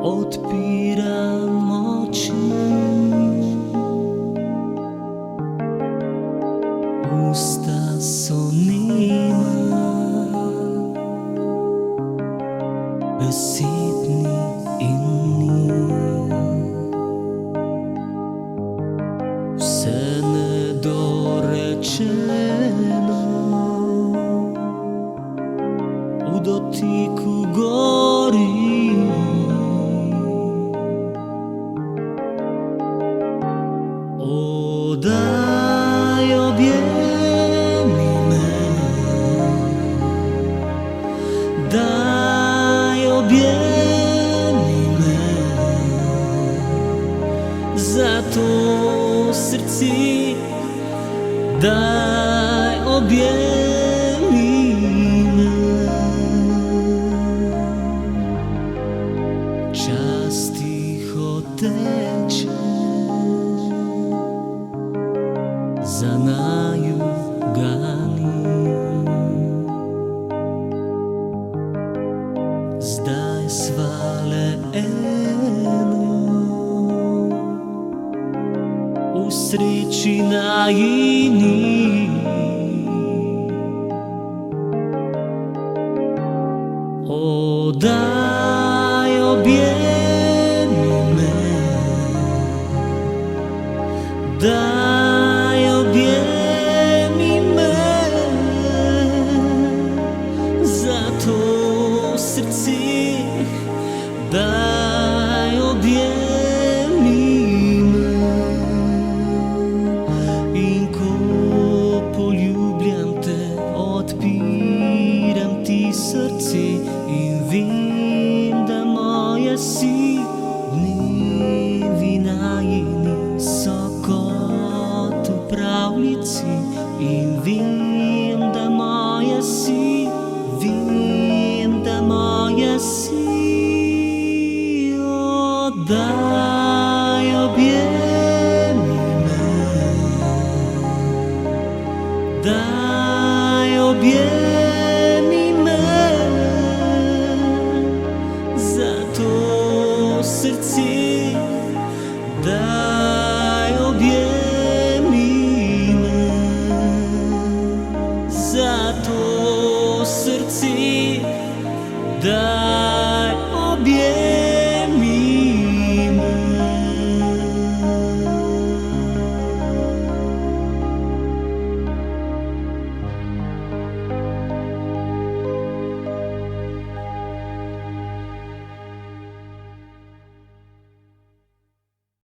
Odpiram oči, usta so nema, besed in ni. Vse nedorečeno v dotiku gori. Daj objemi me, daj objemi me, zato srce daj objemi me. Čas tiho teče za naju gani, zdaj sva le eno v sreči najini. O, daj objemi me, daj objemi me, zato srce daj objemi me. In ko poljubljam te, odpiram ti srce in vem, da moje si. Dnevi najini so kot v pravljici in vem,